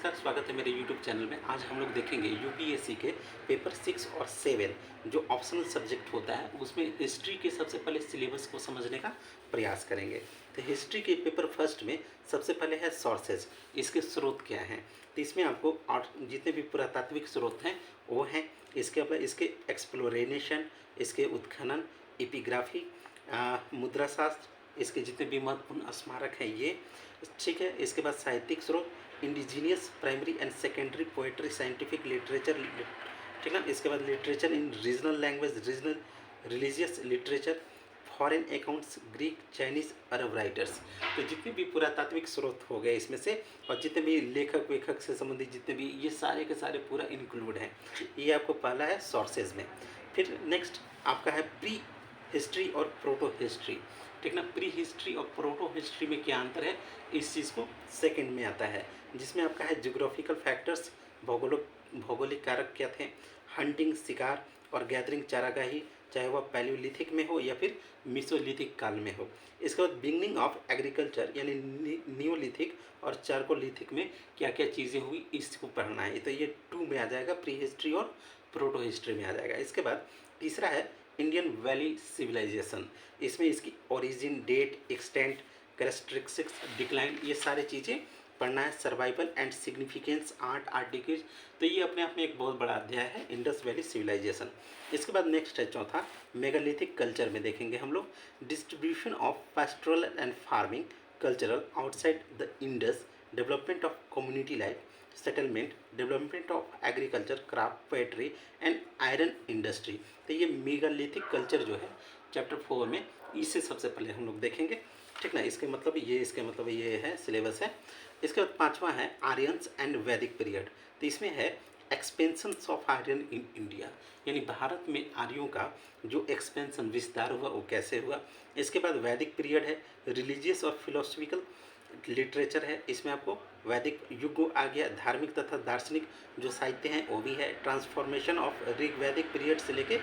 नमस्कार, स्वागत है मेरे YouTube चैनल में। आज हम लोग देखेंगे यूपीएससी के पेपर 6 और 7 जो ऑप्शनल सब्जेक्ट होता है उसमें हिस्ट्री के सबसे पहले सिलेबस को समझने का प्रयास करेंगे। तो हिस्ट्री के पेपर फर्स्ट में सबसे पहले है सोर्सेज, इसके स्रोत क्या हैं। तो इसमें आपको और जितने भी पुरातात्विक स्रोत हैं वो हैं। इसके अलावा इसके एक्सप्लोरेशन, इसके उत्खनन, एपिग्राफी, मुद्राशास्त्र, इसके जितने भी महत्वपूर्ण स्मारक हैं ये, ठीक है। इसके बाद साहित्यिक स्रोत, indigenous primary and secondary poetry, scientific literature, ठीक है। इसके बाद literature in regional language, regional religious literature, foreign accounts, Greek, Chinese, Arab writers. तो जितने भी पुरातात्विक स्रोत हो गए इसमें से, और जितने भी लेखक वेखक से संबंधित जितने भी, ये सारे के सारे पूरा इंक्लूड हैं। ये आपको पहला है सोर्सेज में। फिर नेक्स्ट आपका है प्री हिस्ट्री और प्रोटो हिस्ट्री, ठीक ना। प्री हिस्ट्री और प्रोटो हिस्ट्री में क्या अंतर है, इस चीज़ को सेकंड में आता है, जिसमें आपका है जियोग्राफिकल फैक्टर्स, भौगोलिक कारक क्या थे, हंटिंग शिकार और गैदरिंग चारागाही, चाहे वह पैलियोलिथिक में हो या फिर मीसोलिथिक काल में हो। इसके बाद बिगनिंग ऑफ एग्रीकल्चर यानी नियोलिथिक और चारकोलिथिक में क्या क्या चीज़ें हुई, इसको पढ़ना है। तो ये 2 में आ जाएगा, प्री हिस्ट्री और प्रोटो हिस्ट्री में आ जाएगा। इसके बाद तीसरा है इंडियन वैली सिविलाइजेशन। इसमें इसकी origin, date, extent, characteristics, decline, ये सारी चीज़ें पढ़ना है। Survival and significance, art, articles. तो ये अपने आप में एक बहुत बड़ा अध्याय है, इंडस वैली सिविलाइजेशन। इसके बाद नेक्स्ट है चौथा, मेगालिथिक कल्चर में देखेंगे हम लोग distribution of pastoral and farming cultural outside the Indus, development of community life, settlement, development of agriculture, craft, poetry and iron industry. तो ये मेगालिथिक कल्चर जो है चैप्टर 4 में, इसे सबसे पहले हम लोग देखेंगे, ठीक ना। इसके मतलब ये है सिलेबस है। इसके बाद पांचवा है आर्यंस एंड वैदिक पीरियड। तो इसमें है expansion of Aryan in India, यानी भारत में आर्यों का जो एक्सपेंशन, विस्तार हुआ वो कैसे हुआ। इसके बाद वैदिक पीरियड है, रिलीजियस और फिलोसफिकल लिटरेचर है। इसमें आपको वैदिक युग आ गया, धार्मिक तथा दार्शनिक जो साहित्य हैं वो भी है। ट्रांसफॉर्मेशन ऑफ ऋग वैदिक पीरियड से लेके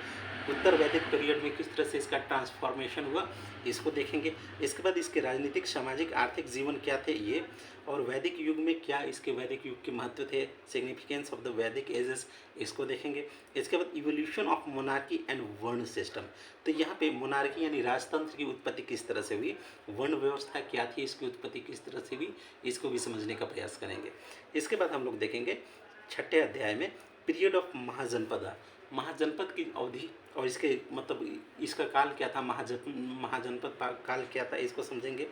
उत्तर वैदिक पीरियड में किस तरह से इसका ट्रांसफॉर्मेशन हुआ, इसको देखेंगे। इसके बाद इसके राजनीतिक, सामाजिक, आर्थिक जीवन क्या थे ये, और वैदिक युग में क्या इसके वैदिक युग के महत्व थे, सिग्निफिकेंस ऑफ द वैदिक एजेस, इसको देखेंगे। इसके बाद इवोल्यूशन ऑफ मोनार्की एंड वर्ण सिस्टम। तो यहाँ पे मोनार्की यानी राजतंत्र की उत्पत्ति किस तरह से हुई, वर्ण व्यवस्था क्या थी, इसकी उत्पत्ति किस तरह से हुई, इसको भी समझने का प्रयास करेंगे। इसके बाद हम लोग देखेंगे छठे अध्याय में पीरियड ऑफ महाजनपद, महाजनपद की अवधि और इसके मतलब इसका काल क्या था, महाजनपद काल क्या था, इसको समझेंगे।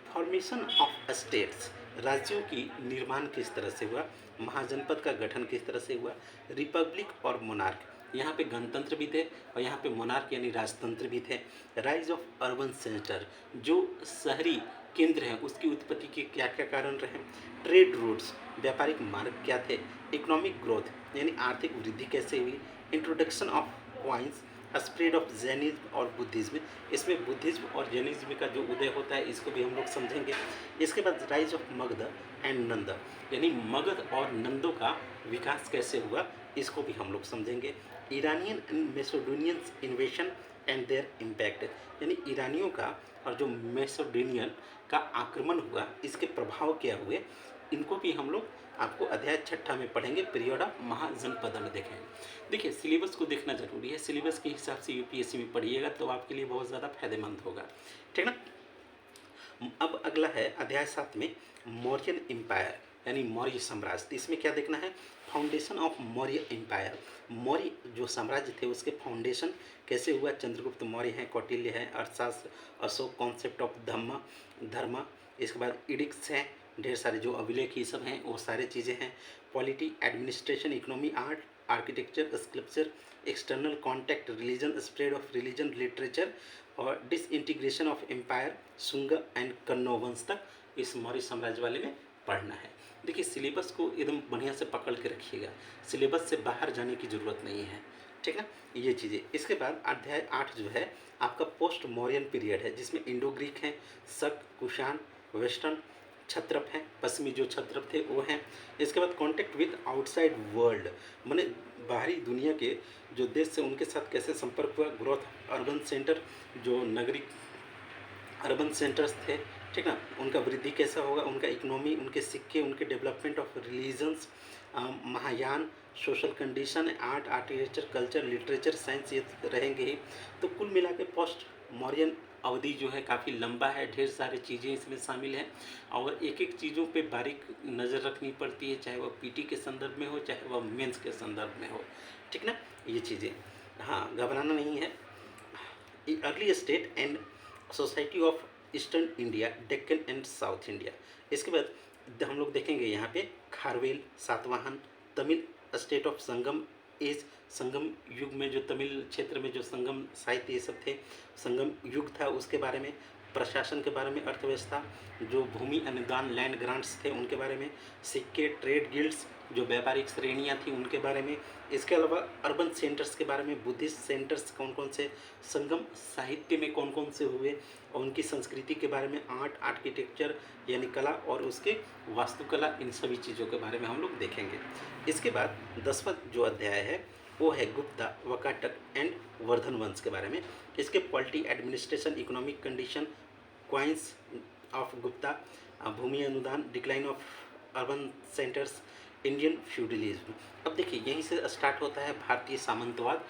फॉर्मेशन ऑफ स्टेट्स, राज्यों की निर्माण किस तरह से हुआ, महाजनपद का गठन किस तरह से हुआ, रिपब्लिक और मोनार्क, यहाँ पे गणतंत्र भी थे और यहाँ पे मोनार्क यानी राजतंत्र भी थे। राइज ऑफ अर्बन सेंटर, जो शहरी केंद्र हैं उसकी उत्पत्ति के क्या क्या कारण रहे। ट्रेड रूट्स, व्यापारिक मार्ग क्या थे। इकोनॉमिक ग्रोथ यानी आर्थिक वृद्धि कैसे हुई। Introduction of coins, spread of Jainism और बुद्धिज्म, इसमें बुद्धिज्म और जैनिज्म का जो उदय होता है इसको भी हम लोग समझेंगे। इसके बाद राइज ऑफ मगध एंड नंद, यानी मगध और नंदों का विकास कैसे हुआ, इसको भी हम लोग समझेंगे। Iranian and Macedonians invasion and their impact, यानी ईरानियों का और जो मैसेडोनियन का आक्रमण हुआ इसके प्रभाव क्या हुए, इनको भी हम लोग आपको अध्याय छठा में पढ़ेंगे, पीरियड ऑफ महाजनपद में देखेंगे। देखिए सिलेबस को देखना जरूरी है, सिलेबस के हिसाब से यूपीएससी में पढ़िएगा तो आपके लिए बहुत ज़्यादा फायदेमंद होगा, ठीक ना। अब अगला है अध्याय 7 में मौर्यन एम्पायर यानी मौर्य साम्राज्य। तो इसमें क्या देखना है, foundation of Maurya empire, Maurya जो साम्राज्य थे उसके फाउंडेशन कैसे हुआ। चंद्रगुप्त मौर्य हैं, कौटिल्य हैं, अर्थशास्त्र, अशोक, कॉन्सेप्ट ऑफ धर्म। इसके बाद इडिक्ट्स हैं, ढेर सारे जो अभिलेख ये सब हैं वो सारी चीज़ें हैं। Polity, administration, economy, art, architecture, sculpture, external contact, religion, spread of religion, literature और disintegration of empire, Shunga and कन्नौ वंश तक इस मौर्य साम्राज्य वाले में पढ़ना है। देखिए सिलेबस को एकदम बढ़िया से पकड़ के रखिएगा, सिलेबस से बाहर जाने की ज़रूरत नहीं है, ठीक है, ये चीज़ें। इसके बाद अध्याय 8 जो है आपका पोस्ट मौर्यन पीरियड है, जिसमें इंडो ग्रीक हैं, शक, कुषाण, वेस्टर्न, क्षत्रप हैं, पश्चिमी जो क्षत्रप थे वो हैं। इसके बाद कॉन्टेक्ट विद आउटसाइड वर्ल्ड, माने बाहरी दुनिया के जो देश से उनके साथ कैसे संपर्क हुआ। ग्रोथ अर्बन सेंटर, जो नगरीय अर्बन सेंटर्स थे ठीक ना। उनका वृद्धि कैसा होगा, उनका इकोनॉमी, उनके सिक्के, उनके development of religions, Mahayana, social condition, art, architecture, culture, literature, science, ये रहेंगे ही। तो कुल मिला के पोस्ट मौर्यन अवधि जो है काफ़ी लंबा है, ढेर सारी चीज़ें इसमें शामिल हैं और एक एक चीज़ों पे बारीक नज़र रखनी पड़ती है, चाहे वह पीटी के संदर्भ में हो, चाहे वह मेंस के संदर्भ में हो, ठीक ना। ये चीज़ें, हाँ, घबराना नहीं है। Early state and society of eastern India, Deccan and south India. इसके बाद हम लोग देखेंगे यहाँ पे Kharavela, Satavahana, Tamil state of Sangam age, Sangam युग में जो तमिल क्षेत्र में जो संगम साहित्य ये सब थे, संगम युग था उसके बारे में, प्रशासन के बारे में, अर्थव्यवस्था, जो भूमि अनुदान लैंड ग्रांट्स थे उनके बारे में, सिक्के, ट्रेड गिल्ड्स, जो व्यापारिक श्रेणियाँ थी उनके बारे में। इसके अलावा अर्बन सेंटर्स के बारे में, बुद्धिस्ट सेंटर्स कौन कौन से, संगम साहित्य में कौन कौन से हुए और उनकी संस्कृति के बारे में, आर्ट, आर्किटेक्चर यानी कला और उसके वास्तुकला, इन सभी चीज़ों के बारे में हम लोग देखेंगे। इसके बाद 10वां जो अध्याय है वो है गुप्ता, वकाटक एंड वर्धन वंश के बारे में। इसके polity, administration, economic condition, coins of Gupta, भूमि अनुदान, decline of urban centres, Indian feudalism. अब देखिए यहीं से स्टार्ट होता है भारतीय सामंतवाद।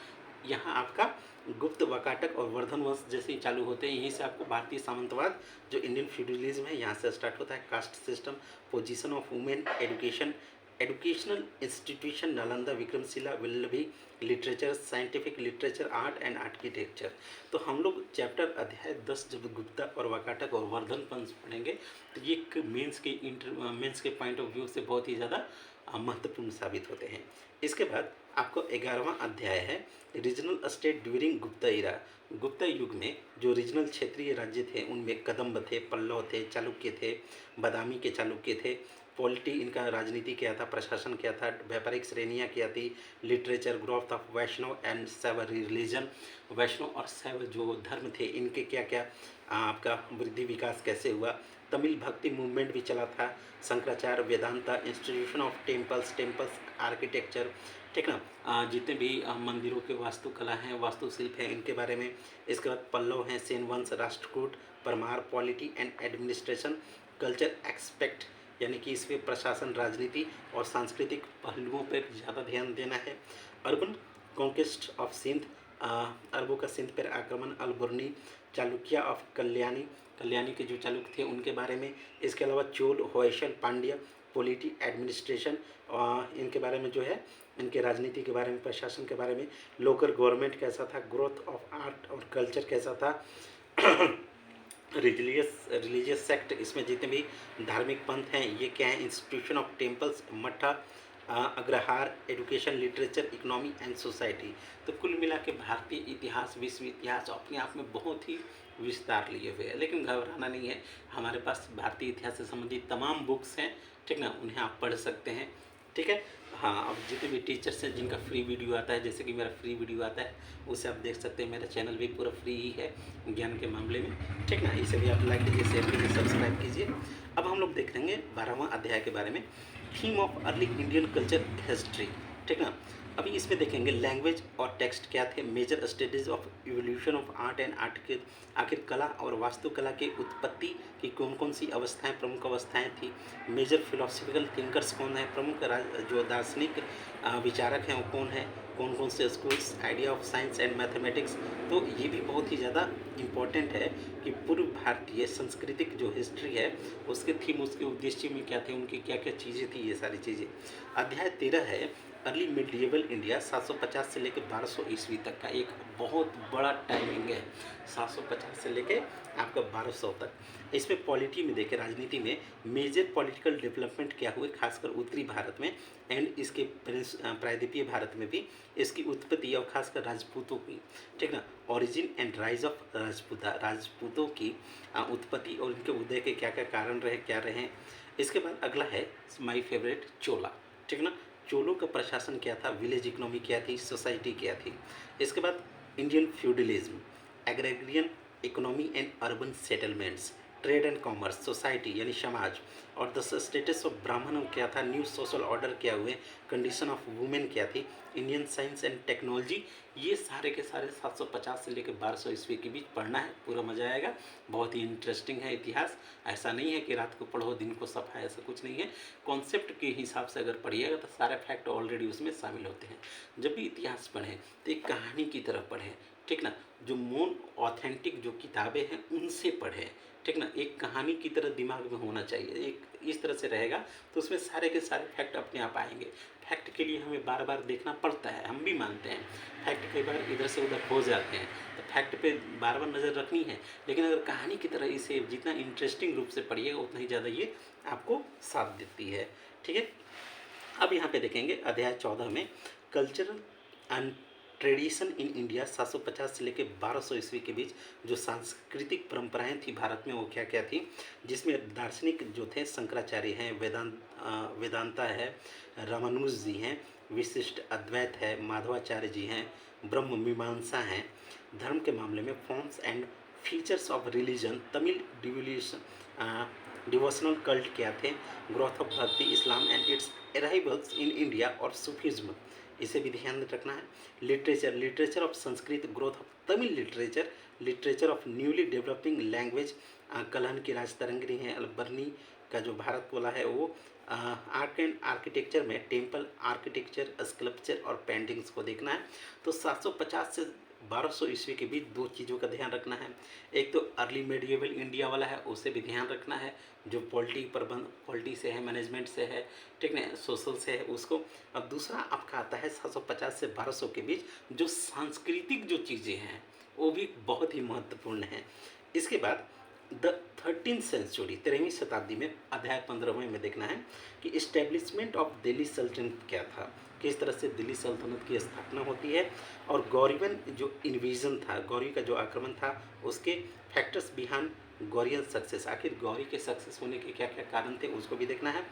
यहाँ आपका गुप्त, वकाटक और वर्धन वंश जैसे ही चालू होते हैं, यहीं से आपको भारतीय सामंतवाद जो इंडियन फ्यूडलिज्म है यहाँ से स्टार्ट होता है। Caste system, position of women, education, educational institution, Nalanda, Vikramshila, Vallabhi, literature, scientific literature, art and architecture. तो हम लोग चैप्टर अध्याय 10 जब गुप्ता और वकाटक और वर्धन वंश पढ़ेंगे तो ये एक मेंस के पॉइंट ऑफ व्यू से बहुत ही ज़्यादा महत्वपूर्ण साबित होते हैं। इसके बाद आपको 11वां अध्याय है रीजनल स्टेट ड्यूरिंग गुप्ता इरा। गुप्ता युग में जो रीजनल क्षेत्रीय राज्य थे उनमें कदम्ब थे, पल्लव थे, चालुक्य थे, बादामी के चालुक्य थे। पॉलिटी, इनका राजनीति क्या था, प्रशासन क्या था, व्यापारिक श्रेणियाँ क्या थी, literature, growth of Vaishnava and Shaiva religion, Vaishnava और शैव जो धर्म थे इनके क्या क्या आपका वृद्धि विकास कैसे हुआ, तमिल भक्ति मूवमेंट भी चला था, Shankaracharya, Vedanta, institution of temples architecture, ठीक ना, जितने भी मंदिरों के वास्तुकला हैं, वास्तुशिल्प हैं, इनके बारे में। इसके बाद पल्लव हैं, सेन वंश, Rashtrakuta, Parmar, polity and administration, culture expect यानी कि इसमें प्रशासन, राजनीति और सांस्कृतिक पहलुओं पर ज़्यादा ध्यान देना है। अर्बन कॉन्क्वेस्ट ऑफ सिंध, अरबों का सिंध पर आक्रमण, अलबुर्नी, चालुक्य ऑफ कल्याणी के जो चालुक्य थे उनके बारे में। इसके अलावा चोल, होयसल, पांड्या, पॉलिटी, एडमिनिस्ट्रेशन, इनके बारे में जो है, इनके राजनीति के बारे में, प्रशासन के बारे में। लोकल गवर्नमेंट कैसा था, ग्रोथ ऑफ आर्ट और कल्चर कैसा था, रिलीजियस सेक्ट, इसमें जितने भी धार्मिक पंथ हैं ये क्या है, institution of temples, matha, agrahara, education, literature, economy and society. तो कुल मिला के भारतीय इतिहास, विश्व इतिहास अपने आप में बहुत ही विस्तार लिए हुए है, लेकिन घबराना नहीं है, हमारे पास भारतीय इतिहास से संबंधित तमाम बुक्स हैं, ठीक ना, उन्हें आप पढ़ सकते हैं, ठीक है। हाँ, अब जितने भी टीचर्स हैं जिनका फ्री वीडियो आता है, जैसे कि मेरा फ्री वीडियो आता है उसे आप देख सकते हैं, मेरा चैनल भी पूरा फ्री ही है ज्ञान के मामले में, ठीक ना। इसे भी आप लाइक कीजिए, शेयर कीजिए, सब्सक्राइब कीजिए। अब हम लोग देख लेंगे 12वां अध्याय के बारे में, theme of early Indian culture history, ठीक ना। अभी इसमें देखेंगे लैंग्वेज और टेक्स्ट क्या थे, major studies of evolution of art and art के, आखिर कला और वास्तुकला की उत्पत्ति की कौन कौन सी अवस्थाएं, प्रमुख अवस्थाएं थी, मेजर फिलोसफिकल थिंकर्स कौन है, प्रमुख जो दार्शनिक विचारक हैं वो कौन है, कौन कौन से schools, idea of science and mathematics. तो ये भी बहुत ही ज़्यादा इम्पॉर्टेंट है कि पूर्व भारतीय सांस्कृतिक जो हिस्ट्री है उसके थीम, उसके उद्देश्य में क्या थे, उनकी क्या क्या चीज़ें थी, ये सारी चीज़ें। अध्याय 13 है अर्ली मिडीएवल इंडिया, 750 से लेकर 1200 ईस्वी तक का एक बहुत बड़ा टाइमिंग है, 750 से लेकर आपका 1200 तक। इसमें पॉलिटी में देखें, राजनीति में मेजर पॉलिटिकल डेवलपमेंट क्या हुए, खासकर उत्तरी भारत में एंड इसके प्रायद्वीपीय भारत में भी इसकी उत्पत्ति और खासकर राजपूतों की, ठीक ना, ओरिजिन एंड राइज ऑफ राजपूतों की उत्पत्ति और इनके उदय के क्या क्या कारण रहे, क्या रहे। इसके बाद अगला है माई फेवरेट चोला, ठीक ना, चोलों का प्रशासन क्या था, विलेज इकोनॉमी क्या थी, सोसाइटी क्या थी। इसके बाद Indian feudalism, agrarian economy and urban settlements, trade and commerce, society यानी समाज, और द स्टेटस ऑफ ब्राह्मण क्या था, न्यू सोशल ऑर्डर क्या हुए, कंडीशन ऑफ वुमेन क्या थी, इंडियन साइंस एंड टेक्नोलॉजी। ये सारे के सारे 750 से लेकर 1200 ईस्वी के बीच पढ़ना है, पूरा मजा आएगा। बहुत ही इंटरेस्टिंग है इतिहास। ऐसा नहीं है कि रात को पढ़ो दिन को सफा, ऐसा कुछ नहीं है। कॉन्सेप्ट के हिसाब से अगर पढ़िएगा तो सारे फैक्ट ऑलरेडी उसमें शामिल होते हैं। जब भी इतिहास पढ़ें तो एक कहानी की तरह पढ़ें, ठीक ना। जो मोन ऑथेंटिक जो किताबें हैं उनसे पढ़ें, ठीक ना। एक कहानी की तरह दिमाग में होना चाहिए, एक इस तरह से रहेगा तो उसमें सारे के सारे फैक्ट अपने आप आएंगे। फैक्ट के लिए हमें बार बार देखना पड़ता है, हम भी मानते हैं फैक्ट कई बार इधर से उधर हो जाते हैं, तो फैक्ट पे बार बार नज़र रखनी है। लेकिन अगर कहानी की तरह इसे जितना इंटरेस्टिंग रूप से पढ़िएगा उतना ही ज़्यादा ये आपको साथ देती है, ठीक है। अब यहाँ पे देखेंगे अध्याय 14 में cultural and tradition in India, 750 से लेकर 1200 ईस्वी के बीच जो सांस्कृतिक परंपराएं थी भारत में वो क्या क्या थी, जिसमें दार्शनिक जो थे शंकराचार्य हैं, वेदांता है, रामानुज जी हैं, विशिष्ट अद्वैत है, माधवाचार्य जी हैं, ब्रह्म मीमांसा हैं। धर्म के मामले में forms and features of religion, Tamil devotional cult क्या थे, ग्रोथ ऑफ भक्ति, इस्लाम and it's arrivals in India और सूफिज्म, इसे भी ध्यान रखना है। Literature of Sanskrit, growth of Tamil literature of newly developing language, Kalhana की राजतरंगिणी है, अलबर्नी का जो भारत बोला है वो, आर्ट एंड आर्किटेक्चर में टेम्पल आर्किटेक्चर, स्कल्पचर और पेंटिंग्स को देखना है। तो 750 से 1200 ईस्वी के बीच दो चीज़ों का ध्यान रखना है। एक तो अर्ली मेडिएवल इंडिया वाला है, उसे भी ध्यान रखना है, जो पॉलिटी से है, मैनेजमेंट से है, ठीक है, सोशल से है उसको। अब दूसरा आपका आता है 750 से 1200 के बीच जो सांस्कृतिक जो चीज़ें हैं वो भी बहुत ही महत्वपूर्ण हैं। इसके बाद द 13th सेंचुरी, 13वीं शताब्दी में अध्याय 15वें में देखना है कि इस्टेब्लिशमेंट ऑफ दिल्ली सल्तनत क्या था, किस तरह से दिल्ली सल्तनत की स्थापना होती है, और गौरियन जो इन्वेजन था, गौरी का जो आक्रमण था उसके फैक्टर्स बिहाइंड गौरियन सक्सेस, आखिर गौरी के सक्सेस होने के क्या क्या कारण थे उसको भी देखना है।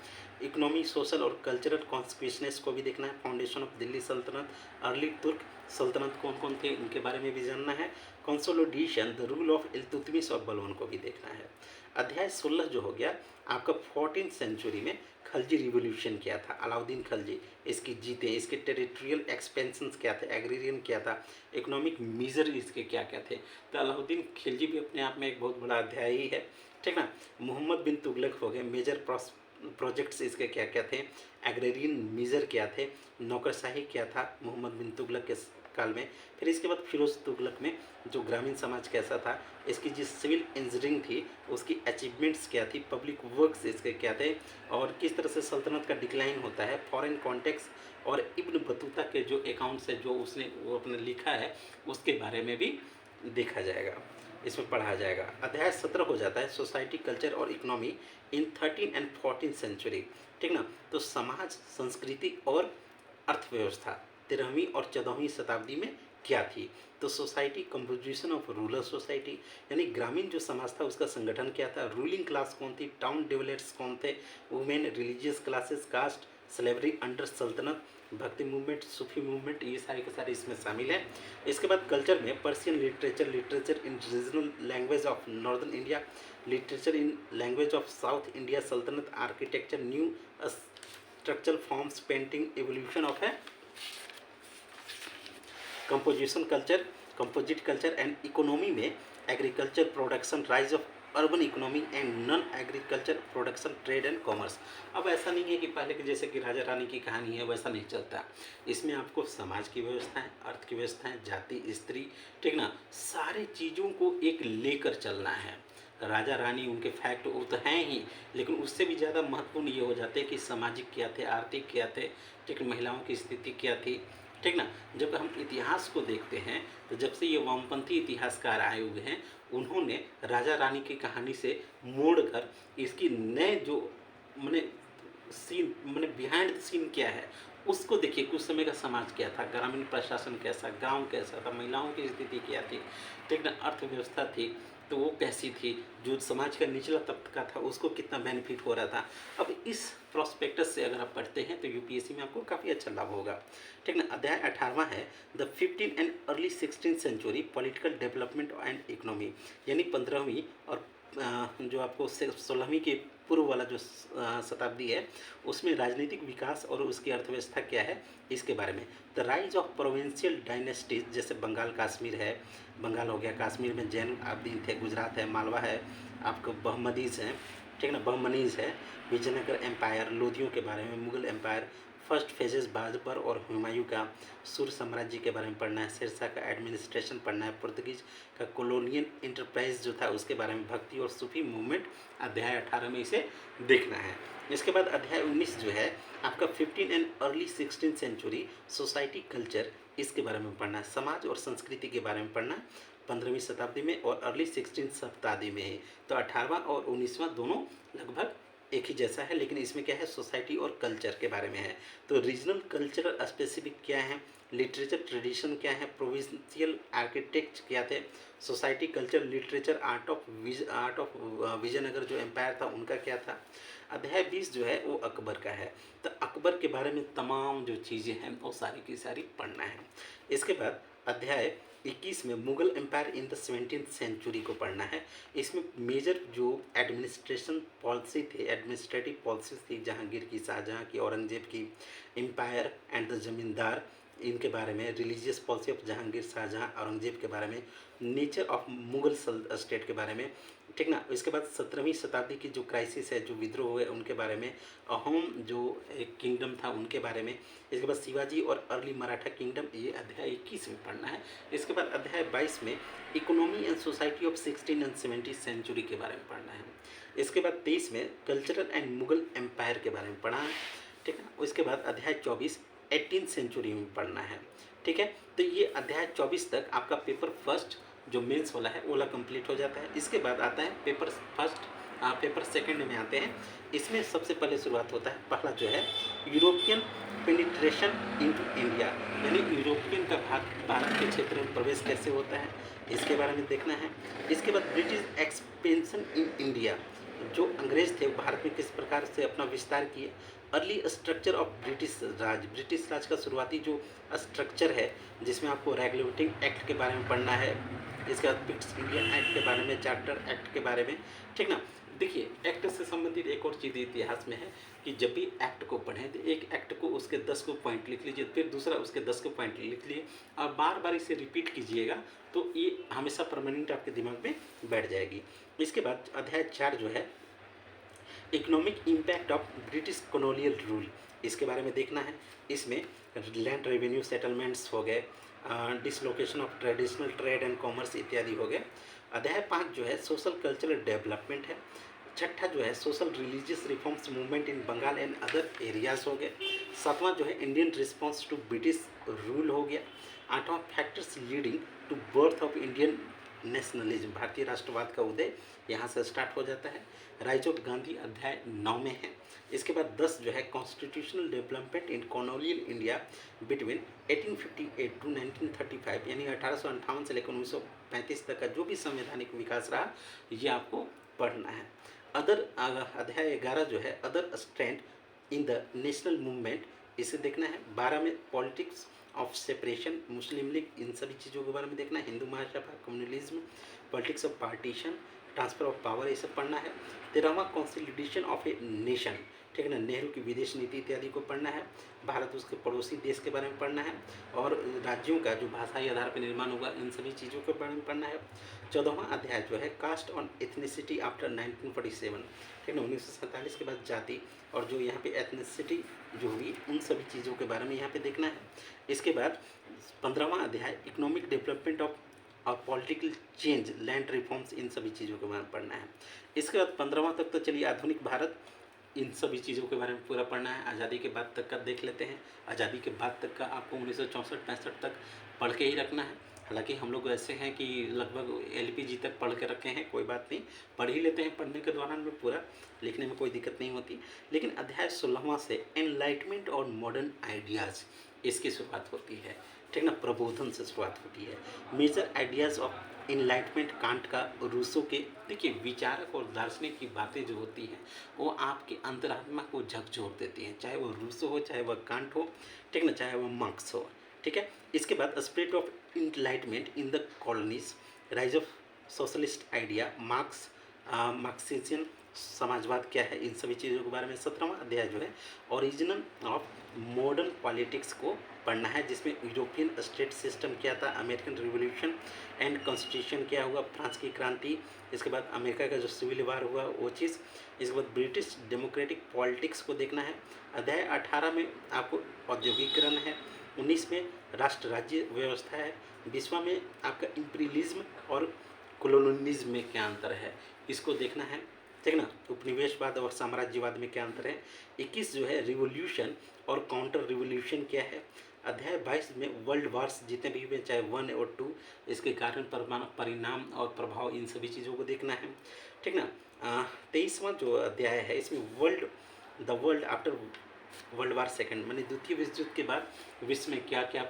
इकोनॉमी, सोशल और कल्चरल कॉन्सिक्वेंसेस को भी देखना है। फाउंडेशन ऑफ दिल्ली सल्तनत, अर्ली तुर्क सल्तनत कौन कौन थे इनके बारे में भी जानना है। Consolidation, the rule of Iltutmish और बलवन को भी देखना है। अध्याय 16 जो हो गया आपका 14th सेंचुरी में खलजी रिवोल्यूशन क्या था, अलाउद्दीन खलजी, इसकी जीतें, इसके टेरिटोरियल एक्सपेंशंस क्या थे, एग्रीरियन क्या था, इकोनॉमिक मीजर इसके क्या क्या थे। तो अलाउद्दीन खिलजी भी अपने आप में एक बहुत बड़ा अध्याय ही है, ठीक ना। मोहम्मद बिन तुगलक हो गए, मेजर प्रोजेक्ट्स इसके क्या क्या थे, एग्रेरियन मीजर क्या थे, नौकरशाही क्या था मोहम्मद बिन तुगलक के काल में। फिर इसके बाद फिरोज तुगलक में जो ग्रामीण समाज कैसा था, इसकी जो सिविल इंजीनियरिंग थी उसकी अचीवमेंट्स क्या थी, पब्लिक वर्क्स इसके क्या थे, और किस तरह से सल्तनत का डिक्लाइन होता है, फॉरेन कॉन्टेक्स्ट और इब्न बतूता के जो अकाउंट्स है जो उसने वो अपने लिखा है उसके बारे में भी देखा जाएगा, इसमें पढ़ा जाएगा। अध्याय 17 हो जाता है सोसाइटी, कल्चर और इकोनॉमी इन 13 एंड 14 सेंचुरी, ठीक ना। तो समाज, संस्कृति और अर्थव्यवस्था 13वीं और 14वीं शताब्दी में क्या थी। तो society, composition of rural society यानी ग्रामीण जो समाज था उसका संगठन क्या था, रूलिंग क्लास कौन थी, टाउन डेवलपर्स कौन थे, women, religious classes, caste, slavery under sultanate, Bhakti movement, सूफी मूवमेंट, ये सारे के सारे इसमें शामिल है। इसके बाद कल्चर में Persian literature in regional language of northern India, literature in language of south India, Sultanate architecture, new structural forms, painting, evolution of है कंपोजिट कल्चर एंड इकोनॉमी में agriculture production, rise of urban economy and non agriculture production, trade and commerce. अब ऐसा नहीं है कि पहले के जैसे कि राजा रानी की कहानी है वैसा नहीं चलता, इसमें आपको समाज की व्यवस्थाएं, अर्थ की व्यवस्थाएं, जाति, स्त्री, ठीक ना, सारे चीज़ों को एक लेकर चलना है। राजा रानी उनके फैक्ट वो तो हैं ही, लेकिन उससे भी ज़्यादा महत्वपूर्ण ये हो जाते हैं कि सामाजिक क्या थे, आर्थिक क्या थे, ठीक, महिलाओं की स्थिति क्या थी, ठीक ना। जब हम इतिहास को देखते हैं तो जब से ये वामपंथी इतिहासकार आए हुए हैं उन्होंने राजा रानी की कहानी से मोड़कर इसकी नए जो मैंने सीन, मैंने बिहाइंड द सीन क्या है उसको देखिए, कुछ समय का समाज क्या था, ग्रामीण प्रशासन कैसा, गांव कैसा था, महिलाओं की स्थिति क्या थी, ठीक ना, अर्थव्यवस्था थी तो वो कैसी थी, जो समाज का निचला तबका था उसको कितना बेनिफिट हो रहा था। अब इस प्रोस्पेक्टस से अगर आप पढ़ते हैं तो यूपीएससी में आपको काफ़ी अच्छा लाभ होगा, ठीक ना। अध्याय 18वां है the 15th and early 16th century, political development and economy, यानी 15वीं और जो आपको 16वीं के पूर्व वाला जो शताब्दी है, उसमें राजनीतिक विकास और उसकी अर्थव्यवस्था क्या है, इसके बारे में। The rise of provincial dynasties, जैसे बंगाल कश्मीर है, बंगाल हो गया, कश्मीर में जैन आब्दीन थे, गुजरात है, मालवा है, आपको बहमनीज है, ठीक है ना, बहमनीज है, विजयनगर एम्पायर, लोधियों के बारे में, Mughal empire, first phases Babur और हुमायूं का सुर साम्राज्य के बारे में पढ़ना है, शेरशाह का एडमिनिस्ट्रेशन पढ़ना है, पुर्तगीज का कॉलोनियल इंटरप्राइज जो था उसके बारे में, भक्ति और सूफी मूवमेंट अध्याय 18 में इसे देखना है। इसके बाद अध्याय 19 जो है आपका 15 and early 16 century society culture, इसके बारे में पढ़ना है, समाज और संस्कृति के बारे में पढ़ना है, 15वीं शताब्दी में और अर्ली 16 शताब्दी में है। तो 18वां और 19वां दोनों लगभग एक ही जैसा है, लेकिन इसमें क्या है, सोसाइटी और कल्चर के बारे में है। तो रीजनल कल्चरल स्पेसिफिक क्या है, लिटरेचर ट्रेडिशन क्या है, प्रोविंशियल आर्किटेक्ट क्या थे, society culture literature art of Vijayanagara जो एम्पायर था उनका क्या था। अध्याय 20 जो है वो अकबर का है। तो अकबर के बारे में तमाम जो चीज़ें हैं वो सारी की सारी पढ़ना है। इसके बाद अध्याय 21 में Mughal empire in the 17th century को पढ़ना है। इसमें मेजर जो एडमिनिस्ट्रेशन पॉलिसी थे, एडमिनिस्ट्रेटिव पॉलिसीज थी, जहांगीर की, शाहजहाँ की, औरंगजेब की, एम्पायर एंड द जमींदार, इनके बारे में, religious policy of Jahangir, Shah Jahan, Aurangzeb के बारे में, नेचर ऑफ मुगल स्टेट के बारे में, ठीक ना। इसके बाद 17वीं शताब्दी की जो क्राइसिस है, जो विद्रोह हुए उनके बारे में, अहोम जो एक किंगडम था उनके बारे में। इसके बाद शिवाजी और अर्ली मराठा किंगडम, ये अध्याय 21 में पढ़ना है। इसके बाद अध्याय 22 में economy and society of 16 and 17 century के बारे में पढ़ना है। इसके बाद 23 में कल्चरल एंड मुगल एम्पायर के बारे में पढ़ा है, ठीक है। उसके बाद अध्याय 24 18th सेंचुरी में पढ़ना है, ठीक है। तो ये अध्याय 24 तक आपका पेपर फर्स्ट जो मेंस वाला है ओला कंप्लीट हो जाता है। इसके बाद आता है पेपर फर्स्ट, पेपर सेकंड में आते हैं। इसमें सबसे पहले शुरुआत होता है, पहला जो है यूरोपियन पेनिट्रेशन इनटू इंडिया, यानी यूरोपियन का भारत के क्षेत्र में प्रवेश कैसे होता है, इसके बारे में देखना है। इसके बाद ब्रिटिश एक्सपेंशन इन इंडिया, जो अंग्रेज थे भारत में किस प्रकार से अपना विस्तार किए। अर्ली स्ट्रक्चर ऑफ ब्रिटिश राज का शुरुआती जो स्ट्रक्चर है, जिसमें आपको रेगुलेटिंग एक्ट के बारे में पढ़ना है। इसके बाद पिट्स इंडियन एक्ट के बारे में, चार्टर एक्ट के बारे में, ठीक ना। देखिए, एक्ट से संबंधित एक और चीज़ इतिहास में है कि जब भी एक्ट को पढ़ें तो एक एक्ट को उसके 10 को पॉइंट लिख लीजिए, फिर दूसरा उसके 10 को पॉइंट लिख लिए और बार बार इसे रिपीट कीजिएगा, तो ये हमेशा परमानेंट आपके दिमाग में बैठ जाएगी। इसके बाद अध्याय 4 जो है economic impact of British colonial rule, इसके बारे में देखना है। इसमें लैंड रेवेन्यू सेटलमेंट्स हो गए, dislocation of traditional trade and commerce इत्यादि हो गए। अध्याय 5 जो है सोशल कल्चरल डेवलपमेंट है। छठा जो है social religious reforms movement in Bengal and other areas हो गए। सातवां जो है Indian response to British rule हो गया। आठवां factors leading to birth of Indian nationalism, भारतीय राष्ट्रवाद का उदय यहाँ से स्टार्ट हो जाता है। राइज ऑफ गांधी अध्याय 9 में है। इसके बाद 10 जो है constitutional development in colonial India between 1858 to 1935, यानी 1858 से लेकर 1935 तक का जो भी संवैधानिक विकास रहा, ये आपको पढ़ना है। अदर अध्याय 11 जो है other strength in the national movement, इसे देखना है। 12 में politics of separation, Muslim League, इन सभी चीज़ों के बारे में देखना है। Hindu Mahasabha, communalism, politics of partition, transfer of power, ये सब पढ़ना है। 13वां कॉन्सोलिडेशन ऑफ ए नेशन, ठीक है ना, नेहरू की विदेश नीति इत्यादि को पढ़ना है। भारत उसके पड़ोसी देश के बारे में पढ़ना है और राज्यों का जो भाषाई आधार पर निर्माण होगा, इन सभी चीज़ों के बारे में पढ़ना है। 14वां अध्याय जो है कास्ट ऑन एथनिसिटी आफ्टर 1947, ठीक है ना, 1947 के बाद जाति और जो यहाँ पे एथनिसिटी जो हुई, उन सभी चीज़ों के बारे में यहाँ पे देखना है। इसके बाद 15वां अध्याय इकोनॉमिक डेवलपमेंट ऑफ और पॉलिटिकल चेंज, लैंड रिफॉर्म्स, इन सभी चीज़ों के बारे में पढ़ना है। इसके बाद 15वां तक तो चलिए आधुनिक भारत, इन सभी चीज़ों के बारे में पूरा पढ़ना है। आज़ादी के बाद तक का देख लेते हैं। आज़ादी के बाद तक का आपको 1964-65 तक पढ़ के ही रखना है। हालांकि हम लोग ऐसे हैं कि लगभग LPG तक पढ़ के रखे हैं, कोई बात नहीं, पढ़ ही लेते हैं। पढ़ने के दौरान में पूरा लिखने में कोई दिक्कत नहीं होती। लेकिन अध्याय 16वां से एनलाइटमेंट और मॉडर्न आइडियाज़, इसकी शुरुआत होती है, ठीक ना, प्रबोधन से शुरुआत होती है। Major ideas of enlightenment, Kant का, रूसो के। देखिए, विचारक और दार्शनिक की बातें जो होती हैं वो आपकी अंतरात्मा को झकझोर देती हैं, चाहे वो रूसो हो, चाहे वह कांट हो, ठीक ना, चाहे वह मार्क्स हो, ठीक है। इसके बाद spirit of enlightenment in the colonies, rise of socialist idea, marks, Marxism समाजवाद क्या है, इन सभी चीज़ों के बारे में 17वां अध्याय जो है ओरिजिनल ऑफ मॉडर्न पॉलिटिक्स को पढ़ना है, जिसमें यूरोपियन स्टेट सिस्टम क्या था, अमेरिकन रिवॉल्यूशन एंड कॉन्स्टिट्यूशन क्या हुआ, फ्रांस की क्रांति, इसके बाद अमेरिका का जो सिविल वार हुआ वो चीज़, इसके बाद ब्रिटिश डेमोक्रेटिक पॉलिटिक्स को देखना है। अध्याय 18 में आपको औद्योगिकरण है, 19 में राष्ट्र राज्य व्यवस्था है, 20वां में आपका इम्पीरियलिज्म और कोलोनियलिज्म में क्या अंतर है, इसको देखना है, ठीक ना। उपनिवेशवाद और साम्राज्यवाद में क्या अंतर है। 21 जो है रिवोल्यूशन और काउंटर रिवोल्यूशन क्या है। अध्याय 22 में वर्ल्ड वार्स जितने भी हुए चाहे 1 और 2, इसके कारण परिणाम और प्रभाव, इन सभी चीज़ों को देखना है, ठीक ना। 23वां जो अध्याय है इसमें the world after world war second, मानी द्वितीय विश्व युद्ध के बाद विश्व में क्या क्या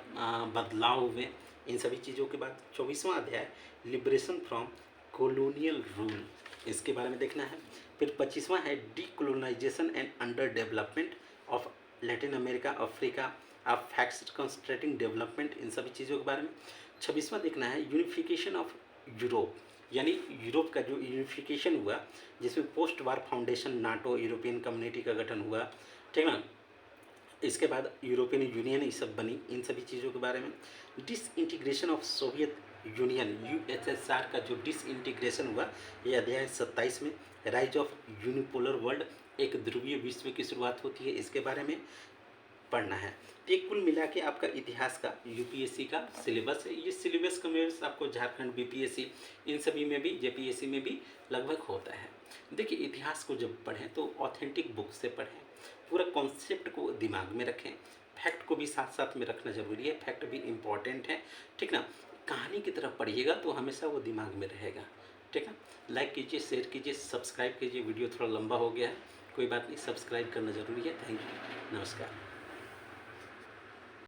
बदलाव हुए, इन सभी चीज़ों के बाद 24वां अध्याय लिबरेशन फ्रॉम कॉलोनियल रूल, इसके बारे में देखना है। फिर 25वां है decolonisation and under development of Latin America, Africa, of facts constraining development, इन सभी चीज़ों के बारे में। 26वां देखना है यूनिफिकेशन ऑफ यूरोप, यानी यूरोप का जो यूनिफिकेशन हुआ, जिसमें post war foundation, NATO, European community का गठन हुआ, ठीक ना। इसके बाद यूरोपियन यूनियन ये सब बनी, इन सभी चीज़ों के बारे में। Disintegration of Soviet union, USSR का जो डिसइंटीग्रेशन हुआ, ये अध्याय 27 में। राइज ऑफ यूनिपोलर वर्ल्ड, एक ध्रुवीय विश्व की शुरुआत होती है, इसके बारे में पढ़ना है। तो ये कुल मिला के आपका इतिहास का यूपीएससी का सिलेबस है। ये सिलेबस का मेरे आपको झारखंड बीपीएससी इन सभी में भी, जेपीएससी में भी लगभग होता है। देखिए इतिहास को जब पढ़ें तो ऑथेंटिक बुक से पढ़ें, पूरा कॉन्सेप्ट को दिमाग में रखें, फैक्ट को भी साथ साथ में रखना जरूरी है, फैक्ट भी इम्पॉर्टेंट है, ठीक ना। कहानी की तरफ पढ़िएगा तो हमेशा वो दिमाग में रहेगा, ठीक है। लाइक कीजिए, शेयर कीजिए, सब्सक्राइब कीजिए। वीडियो थोड़ा लंबा हो गया है, कोई बात नहीं, सब्सक्राइब करना जरूरी है। थैंक यू, नमस्कार।